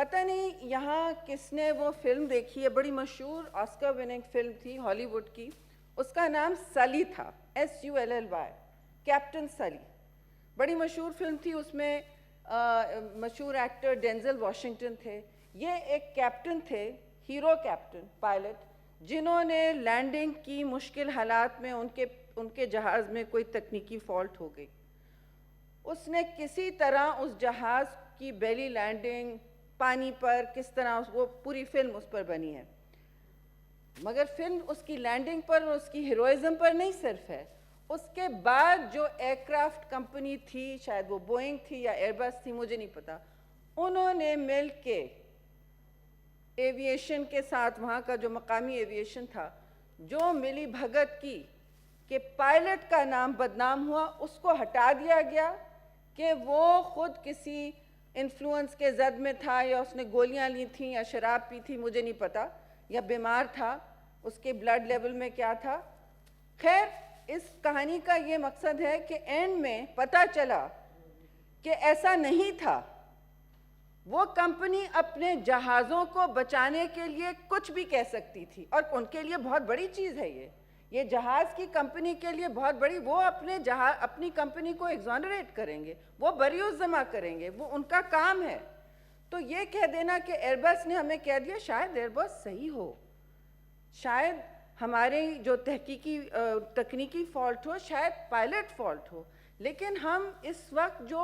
پتہ نہیں یہاں کس نے وہ فلم دیکھی ہے، بڑی مشہور آسکر وننگ فلم تھی ہالی ووڈ کی، اس کا نام سلی تھا، SULLY، کیپٹن سلی. بڑی مشہور فلم تھی، اس میں مشہور ایکٹر ڈینزل واشنگٹن تھے. یہ ایک کیپٹن تھے، ہیرو کیپٹن پائلٹ، جنہوں نے لینڈنگ کی مشکل حالات میں ان کے جہاز میں کوئی تکنیکی فالٹ ہو گئی. اس نے کسی طرح اس جہاز کی بیلی لینڈنگ پانی پر کس طرح، وہ پوری فلم اس پر بنی ہے. مگر فلم اس کی لینڈنگ پر اور اس کی ہیروئزم پر نہیں صرف ہے، اس کے بعد جو ایئر کرافٹ کمپنی تھی، شاید وہ بوئنگ تھی یا ایئر بس تھی، مجھے نہیں پتا، انہوں نے مل کے ایویشن کے ساتھ، وہاں کا جو مقامی ایویشن تھا، جو ملی بھگت کی کہ پائلٹ کا نام بدنام ہوا، اس کو ہٹا دیا گیا کہ وہ خود کسی انفلوئنس کے زد میں تھا، یا اس نے گولیاں لی تھیں یا شراب پی تھی، مجھے نہیں پتا، یا بیمار تھا، اس کے بلڈ لیول میں کیا تھا. خیر، اس کہانی کا یہ مقصد ہے کہ اینڈ میں پتہ چلا کہ ایسا نہیں تھا. وہ کمپنی اپنے جہازوں کو بچانے کے لیے کچھ بھی کہہ سکتی تھی، اور ان کے لیے بہت بڑی چیز ہے یہ جہاز کی کمپنی کے لیے بہت بڑی. وہ اپنی کمپنی کو ایگزونریٹ کریں گے، وہ بری الزامہ کریں گے، وہ ان کا کام ہے. تو یہ کہہ دینا کہ ایئر بس نے ہمیں کہہ دیا، شاید ایئر بس صحیح ہو، شاید ہمارے جو تکنیکی فالٹ ہو، شاید پائلٹ فالٹ ہو، لیکن ہم اس وقت جو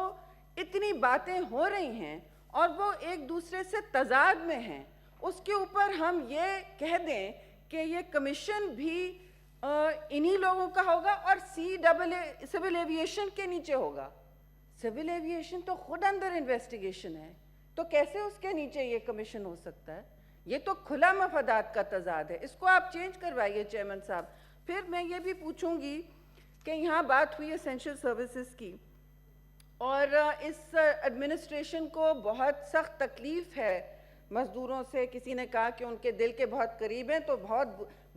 اتنی باتیں ہو رہی ہیں اور وہ ایک دوسرے سے تضاد میں ہیں، اس کے اوپر ہم یہ کہہ دیں کہ یہ کمیشن بھی انہی لوگوں کا ہوگا اور سول ایویشن کے نیچے ہوگا. سول ایویشن تو خود انڈر انویسٹیگیشن ہے، تو کیسے اس کے نیچے یہ کمیشن ہو سکتا ہے؟ یہ تو کھلا مفادات کا تضاد ہے. اس کو آپ چینج کروائیے چیئرمین صاحب. پھر میں یہ بھی پوچھوں گی کہ یہاں بات ہوئی اسینشل سروسز کی، اور اس ایڈمنسٹریشن کو بہت سخت تکلیف ہے مزدوروں سے. کسی نے کہا کہ ان کے دل کے بہت قریب ہیں، تو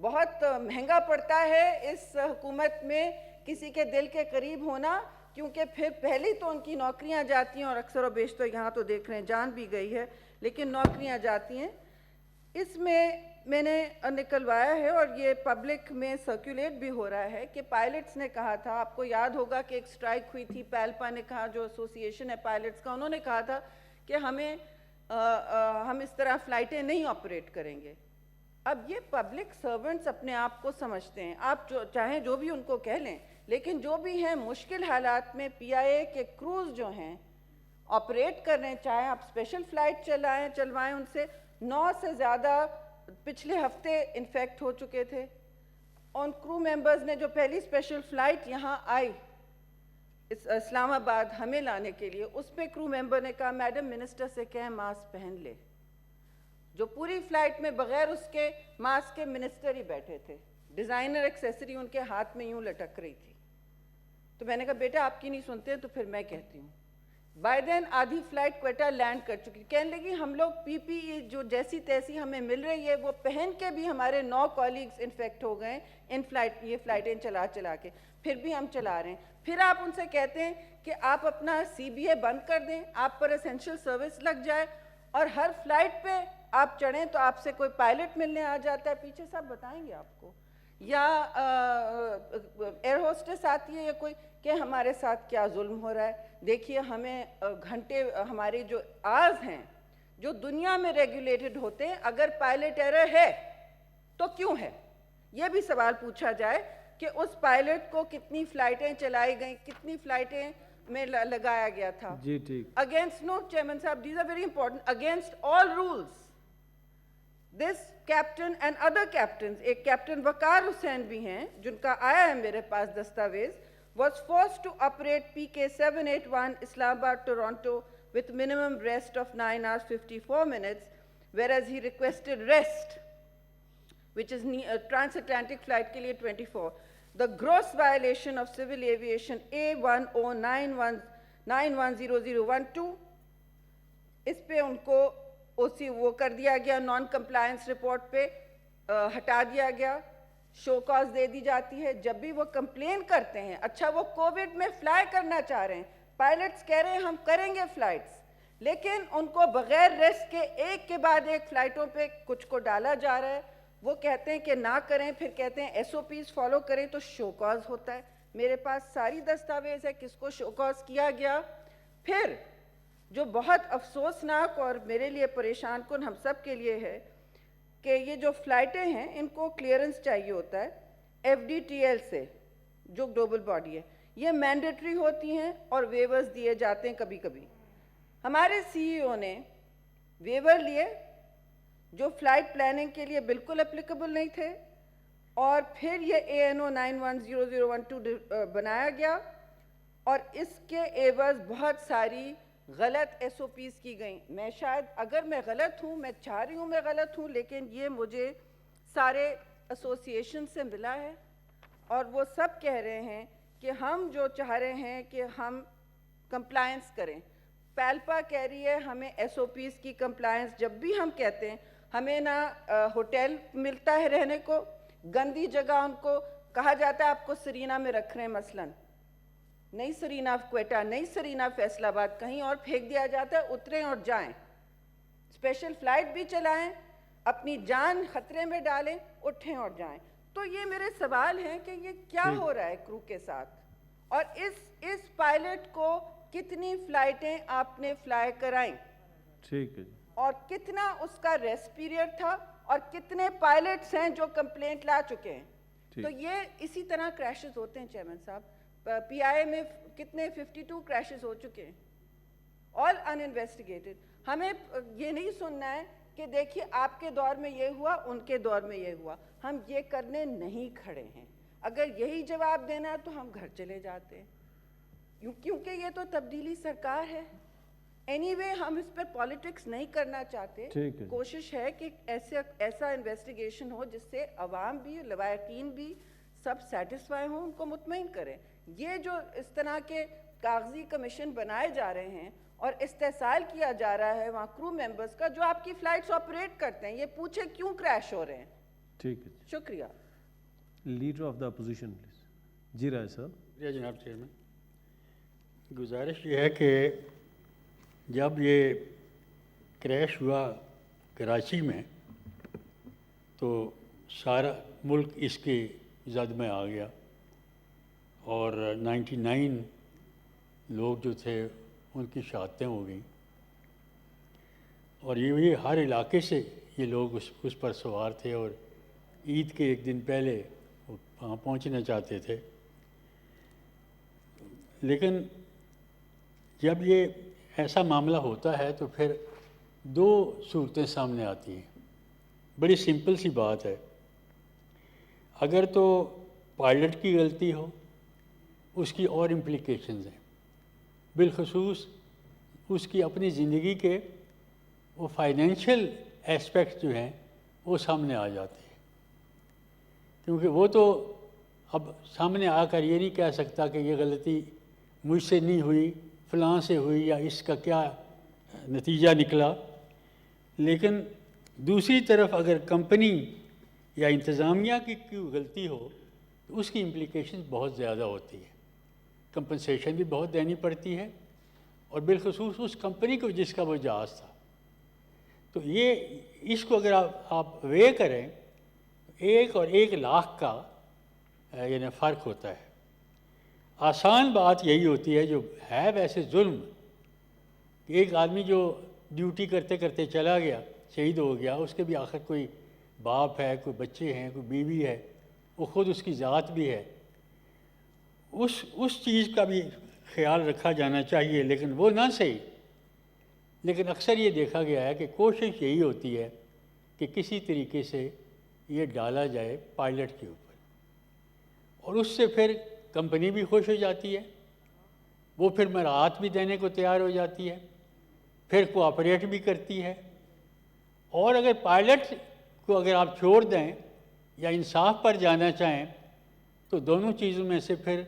بہت مہنگا پڑتا ہے اس حکومت میں کسی کے دل کے قریب ہونا، کیونکہ پھر پہلے تو ان کی نوکریاں جاتی ہیں، اور اکثر و بیشتر یہاں تو دیکھ رہے ہیں جان بھی گئی ہے، لیکن نوکریاں جاتی ہیں. اس میں نے نکلوایا ہے، اور یہ پبلک میں سرکولیٹ بھی ہو رہا ہے، کہ پائلٹس نے کہا تھا، آپ کو یاد ہوگا کہ ایک سٹرائک ہوئی تھی، پیلپا نے کہا، جو ایسوسی ایشن ہے پائلٹس کا، انہوں نے کہا تھا کہ ہم اس طرح فلائٹیں نہیں آپریٹ کریں گے. اب یہ پبلک سرونٹس اپنے آپ کو سمجھتے ہیں، آپ چاہیں جو بھی ان کو کہہ لیں، لیکن جو بھی ہیں مشکل حالات میں PIA کے کروز جو ہیں آپریٹ کر رہے ہیں، چاہے آپ اسپیشل فلائٹ چلوائیں ان سے. 9 سے زیادہ پچھلے ہفتے انفیکٹ ہو چکے تھے. ان کرو ممبرز نے جو پہلی اسپیشل فلائٹ یہاں آئی اسلام آباد ہمیں لانے کے لیے، اس پہ کرو ممبر نے کہا، میڈم منسٹر سے کہیں ماسک پہن لے. جو پوری فلائٹ میں بغیر اس کے ماسک کے منسٹر ہی بیٹھے تھے، ڈیزائنر ایکسیسری ان کے ہاتھ میں یوں لٹک رہی تھی. تو میں نے کہا بیٹا آپ کی نہیں سنتے، تو پھر میں کہتی ہوں. بائی دین آدھی فلائٹ کوئٹہ لینڈ کر چکی، کہنے لگی ہم لوگ PPE جو جیسی تیسی ہمیں مل رہی ہے وہ پہن کے بھی ہمارے 9 کالیگز انفیکٹ ہو گئے یہ فلائٹیں چلا کے، پھر بھی ہم چلا رہے ہیں. پھر آپ ان سے کہتے ہیں کہ آپ اپنا CBA بند کر دیں، آپ پر اسینشل سروس لگ جائے، اور ہر فلائٹ پہ آپ چڑھیں تو آپ سے کوئی پائلٹ ملنے آ جاتا ہے. پیچھے صاحب بتائیں گے آپ کو، یا ایئر ہوسٹس آتی ہے یا کوئی، کہ ہمارے ساتھ کیا ظلم ہو رہا ہے. دیکھیے ہمیں گھنٹے، ہمارے جو آرز ہیں جو دنیا میں ریگولیٹڈ ہوتے ہیں، اگر پائلٹ ایرر ہے تو کیوں ہے؟ یہ بھی سوال پوچھا جائے کہ اس پائلٹ کو کتنی فلائٹیں چلائی گئیں، کتنی فلائٹیں میں لگایا گیا تھا. جی ٹھیک. اگینسٹ، نو چیئرمین صاحب، these are very important, against all rules. This captain and other captains, ایک کیپٹن وقار حسین بھی ہیں جن کا آیا ہے میرے پاس دستاویز، was forced to operate PK781 Islamabad Toronto with minimum rest of 9 hours 54 minutes, whereas he requested rest, which is transatlantic flight ke liye 24. The gross violation of civil aviation A10910012 اس پہ ان کو وہ کر دیا گیا، نان کمپلائنس رپورٹ پہ ہٹا دیا گیا، شو کاز دے دی جاتی ہے. جب بھی وہ کمپلین کرتے ہیں، اچھا وہ کووڈ میں فلائی کرنا چاہ رہے ہیں، پائلٹس کہہ رہے ہیں ہم کریں گے فلائٹس، لیکن ان کو بغیر ریسٹ کے ایک کے بعد ایک فلائٹوں پہ کچھ کو ڈالا جا رہا ہے. وہ کہتے ہیں کہ نہ کریں, پھر کہتے ہیں ایس او پیز فالو کریں تو شو کاز ہوتا ہے. میرے پاس ساری دستاویز ہے کس کو شو کاز کیا گیا. پھر جو بہت افسوسناک اور میرے لیے پریشان کن ہم سب کے لیے ہے کہ یہ جو فلائٹیں ہیں ان کو کلیئرنس چاہیے ہوتا ہے ایف ڈی ٹی ایل سے, جو گلوبل باڈی ہے. یہ مینڈیٹری ہوتی ہیں اور ویورز دیے جاتے ہیں کبھی کبھی. ہمارے سی ای او نے ویور لیے جو فلائٹ پلاننگ کے لیے بالکل اپلیکیبل نہیں تھے, اور پھر یہ ANO 910012 بنایا گیا, اور اس کے ایوز بہت ساری غلط ایس او پیز کی گئیں. میں شاید اگر میں غلط ہوں, میں چاہ رہی ہوں میں غلط ہوں, لیکن یہ مجھے سارے ایسوسییشن سے ملا ہے اور وہ سب کہہ رہے ہیں کہ ہم جو چاہ رہے ہیں کہ ہم کمپلائنس کریں. پیلپا کہہ رہی ہے ہمیں ایس او پیز کی کمپلائنس. جب بھی ہم کہتے ہیں ہمیں نہ ہوٹل ملتا ہے رہنے کو, گندی جگہ ان کو کہا جاتا ہے آپ کو سرینا میں رکھ رہے ہیں, مثلاً نہیں سرینا کوئٹہ, نہیں سرینا فیصل آباد, کہیں اور پھینک دیا جاتا ہے, اتریں اور جائیں, اسپیشل فلائٹ بھی چلائیں, اپنی جان خطرے میں ڈالیں, اٹھیں اور جائیں. تو یہ میرے سوال ہیں کہ یہ کیا ہو رہا ہے کرو کے ساتھ, اور اس پائلٹ کو کتنی فلائٹیں آپ نے فلائی کرائیں, ٹھیک ہے, اور کتنا اس کا ریسٹ پیریڈ تھا, اور کتنے پائلٹس ہیں جو کمپلینٹ لا چکے ہیں. تو یہ اسی طرح کریشز ہوتے ہیں چیئرمین صاحب. پی آئی میں کتنے 52 کریشز ہو چکے ہیں, آل ان انویسٹیگیٹڈ. ہمیں یہ نہیں سننا ہے کہ دیکھیے آپ کے دور میں یہ ہوا, ان کے دور میں یہ ہوا. ہم یہ کرنے نہیں کھڑے ہیں. اگر یہی جواب دینا ہے تو ہم گھر چلے جاتے ہیں, کیونکہ یہ تو تبدیلی سرکار ہے. اینی وے ہم اس پر پالیٹکس نہیں کرنا چاہتے. کوشش ہے کہ ایسا انویسٹیگیشن ہو جس سے عوام بھی, لواحقین بھی سب سیٹسفائی ہوں, ان کو مطمئن کریں. یہ جو اس طرح کے کاغذی کمیشن بنائے جا رہے ہیں اور استحصال کیا جا رہا ہے وہاں کرو ممبرز کا جو آپ کی فلائٹس آپریٹ کرتے ہیں, یہ پوچھیں کیوں کریش ہو رہے ہیں. ٹھیک ہے, شکریہ. Leader of the opposition please. جی رائے صاحب. شکریہ جناب چیئرمین. گزارش یہ ہے کہ جب یہ کریش ہوا کراچی میں تو سارا ملک اس کے زد میں آ گیا, اور 99 لوگ جو تھے ان کی شہادتیں ہو گئیں, اور یہ ہر علاقے سے یہ لوگ اس پر سوار تھے, اور عید کے ایک دن پہلے وہاں پہنچنا چاہتے تھے. لیکن جب یہ ایسا معاملہ ہوتا ہے تو پھر دو صورتیں سامنے آتی ہیں. بڑی سمپل سی بات ہے, اگر تو پائلٹ کی غلطی ہو اس کی اور امپلیکیشنز ہیں, بالخصوص اس کی اپنی زندگی کے وہ فائنینشیل ایسپیکٹس جو ہیں وہ سامنے آ جاتے ہیں, کیونکہ وہ تو اب سامنے آ کر یہ نہیں کہہ سکتا کہ یہ غلطی مجھ سے نہیں ہوئی, فلاں سے ہوئی, یا اس کا کیا نتیجہ نکلا. لیکن دوسری طرف اگر کمپنی یا انتظامیہ کی کوئی غلطی ہو تو اس کی امپلیکیشن بہت زیادہ ہوتی ہے, کمپنسیشن بھی بہت دینی پڑتی ہے, اور بالخصوص اس کمپنی کو جس کا وہ جہاز تھا. تو یہ اس کو اگر آپ وے کریں, 1 اور 1 لاکھ کا یعنی فرق ہوتا ہے. آسان بات یہی ہوتی ہے, جو ہے ویسے ظلم, کہ ایک آدمی جو ڈیوٹی کرتے کرتے چلا گیا, شہید ہو گیا, اس کے بھی آخر کوئی باپ ہے, کوئی بچے ہیں, کوئی بیوی ہے, وہ خود اس کی ذات بھی ہے. اس چیز کا بھی خیال رکھا جانا چاہیے, لیکن وہ نہ صحیح. لیکن اکثر یہ دیکھا گیا ہے کہ کوشش یہی ہوتی ہے کہ کسی طریقے سے یہ ڈالا جائے پائلٹ کے اوپر, اور اس سے پھر کمپنی بھی خوش ہو جاتی ہے, وہ پھر مراعات بھی دینے کو تیار ہو جاتی ہے, پھر کوآپریٹ بھی کرتی ہے. اور اگر پائلٹ کو اگر آپ چھوڑ دیں یا انصاف پر جانا چاہیں تو دونوں چیزوں میں سے پھر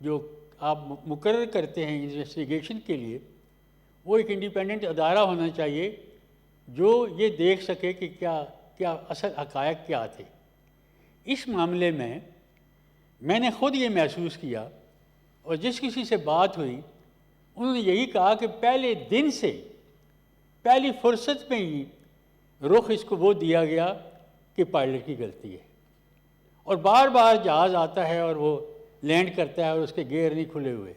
جو آپ مقرر کرتے ہیں انویسٹیگیشن کے لیے, وہ ایک انڈیپینڈنٹ ادارہ ہونا چاہیے جو یہ دیکھ سکے کہ کیا اصل حقائق کیا تھے. اس معاملے میں نے خود یہ محسوس کیا, اور جس کسی سے بات ہوئی انہوں نے یہی کہا کہ پہلے دن سے پہلی فرصت میں ہی رخ اس کو وہ دیا گیا کہ پائلٹ کی غلطی ہے، اور بار بار جہاز آتا ہے اور وہ لینڈ کرتا ہے اور اس کے گیئر نہیں کھلے ہوئے،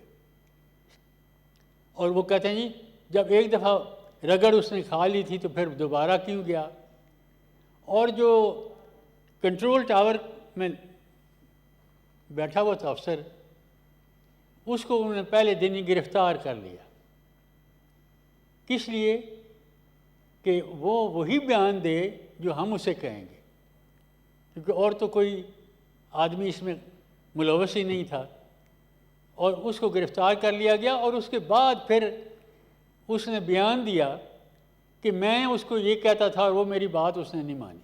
اور وہ کہتے ہیں جی جب ایک دفعہ رگڑ اس نے کھا لی تھی تو پھر دوبارہ کیوں گیا؟ اور جو کنٹرول ٹاور میں بیٹھا ہوا تھا افسر، اس کو انہوں نے پہلے دن ہی گرفتار کر لیا. کس لیے؟ کہ وہ وہی بیان دے جو ہم اسے کہیں گے، کیونکہ اور تو کوئی آدمی اس میں ملوث ہی نہیں تھا. اور اس کو گرفتار کر لیا گیا، اور اس کے بعد پھر اس نے بیان دیا کہ میں اس کو یہ کہتا تھا اور وہ میری بات اس نے نہیں مانی.